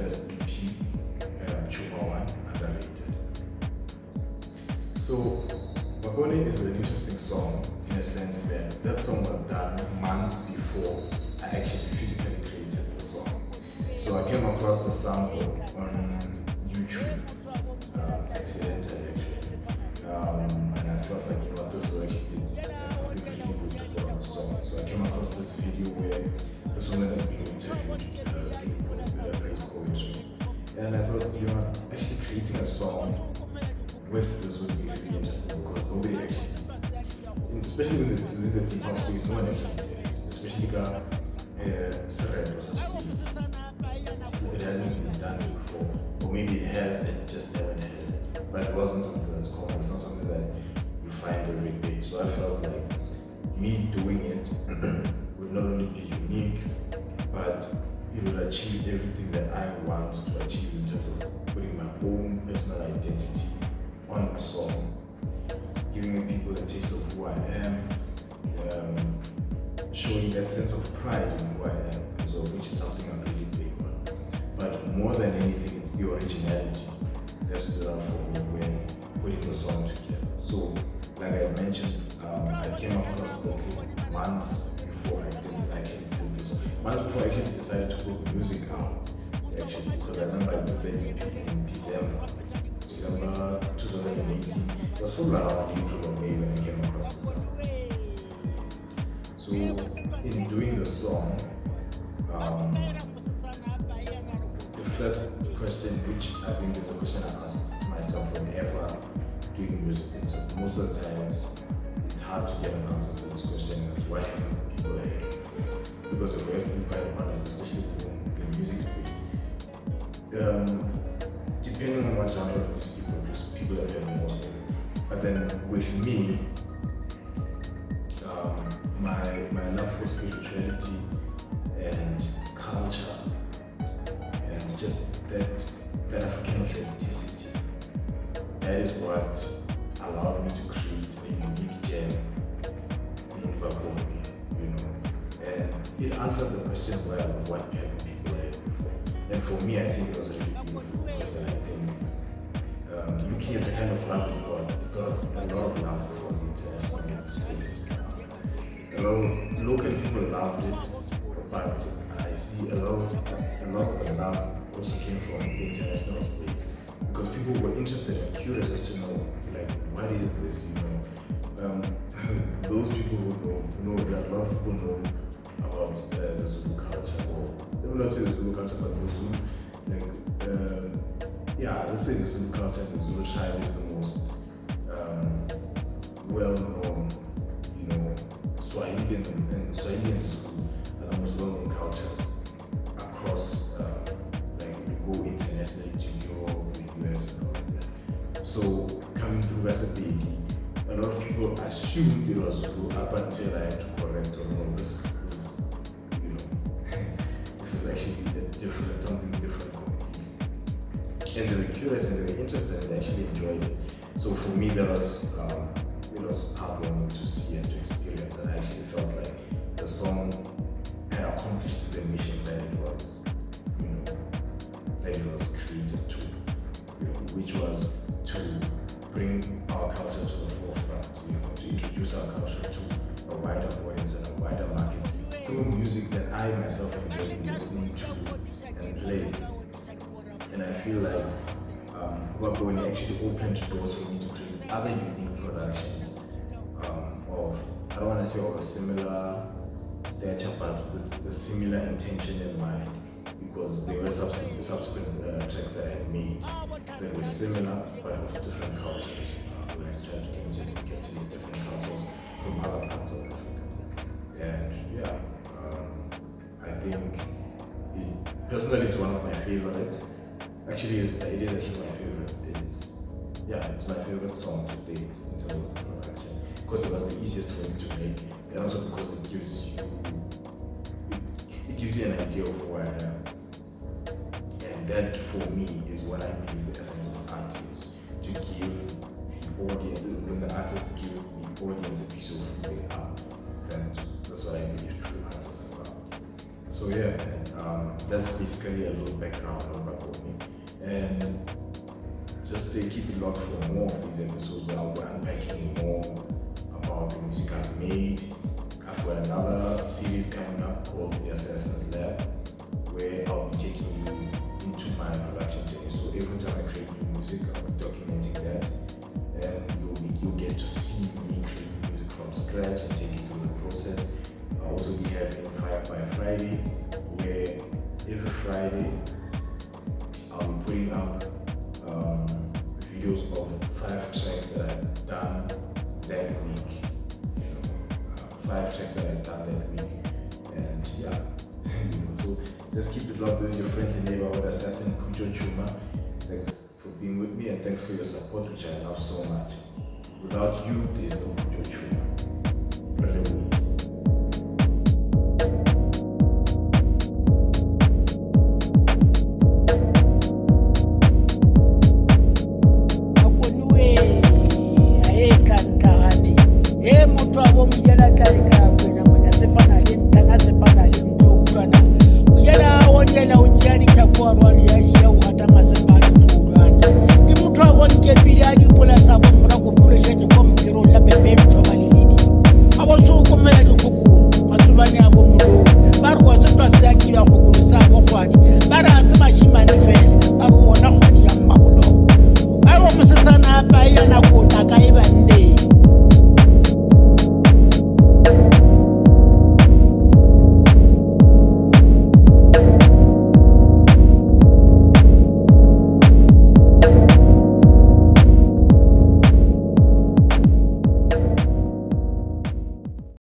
first EP, Ep.1, Underrated. So Magone is an interesting song in a sense that song was done months before I actually physically created the song. So I came across the sample on YouTube accidentally, and I felt like, this was actually something really good to put on the song. So I came across this video where this woman had been interviewed doing praise poetry, and I thought, actually creating a song with this would be really interesting because nobody actually, especially within the deep house space, no one actually did it, especially Seren was it hadn't been done before, or maybe it has and just haven't had it, but it wasn't something that's common, it's not something that you find every day. So I felt like me doing it would not only be unique, but it would achieve everything that I want to achieve in terms of putting my own personal identity on a song, giving people a taste of who I am, showing that sense of pride in who I am, so which is something I'm really big on. But more than anything, it's the originality that stood out for me when putting the song together. So, like I mentioned, I came across the clip months before I actually did this song. Months before I actually decided to put music out, actually, because I remember I did the EP in December 2018. It was probably around April or May when I came across the song. So in doing the song, the first question, which I think is a question I ask myself whenever doing music, it's most of the times it's hard to get an answer to this question. It's why haven't people heard it before? Because if we have to be quite honest, especially in the music space, depending on what genre of music you produce, people have heard most of it. But then with me, my love for spirituality and culture and just that African authenticity, that is what allowed me to create a unique gem in Bagoni, and it answered the question well of what haven't people heard before. And for me, I think it was really beautiful because then I think looking at the kind of love it got a lot of love from the international space. Local people loved it, but I see a lot of the love also came from the international space because people were interested and curious as to know, like, what is this? Those people who know that a lot of people know about the Zulu culture, or let me not say the Zulu culture, but the Zulu, let's say the Zulu culture and the Zulu tribe is the most well-known, Swahili and Zulu are the most well-known cultures across, like you go internationally to Europe, the US and all of that. So coming through Vasabedi, a lot of people assumed it was Zulu up until I had to correct on all this. This is actually something different completely. And they were curious and they were interested and they actually enjoyed it. So for me, that was heartwarming to see and to experience, and I actually felt like the song had accomplished the mission that it was, created to, which was to bring our culture to the forefront, to introduce our culture to a wider audience and a wider market through music that I myself enjoy listening to and play. And I feel like Wagoni actually opened doors for me to create other unique productions I don't want to say of a similar stature, but with a similar intention in mind, because there were subsequent tracks that I had made that were similar but of different cultures. When I tried to capture different cultures from other parts of Africa. And I think personally it's one of my favorites. Actually, it is actually my favorite. It's my favorite song to date in terms of production, because it was the easiest for me to make, and also because it gives you an idea of who I am. And that for me is what I believe the essence of art is, to give the audience, when the artist gives the audience a piece of who they are, then that's what I believe true art is about. So That's basically a little background on Bakoni. And just keep it locked for more of these episodes where I'll be unpacking more about the music I've made. I've got another series coming up called The Assassin's Lab, where I'll be taking you into my production journey. So every time I create new music, I'll be documenting that, and you'll get to see me create music from scratch and take you through the process. I'll also be having 5 by Friday, where every Friday I'll be putting up videos of 5 tracks that I've done that week. 5 tracks that I've done that week, and yeah. So just keep it locked. This is your friendly neighborhood assassin, Kujo Chuma. Thanks for being with me, and thanks for your support, which I love so much. Without you, there's no Kujo Chuma.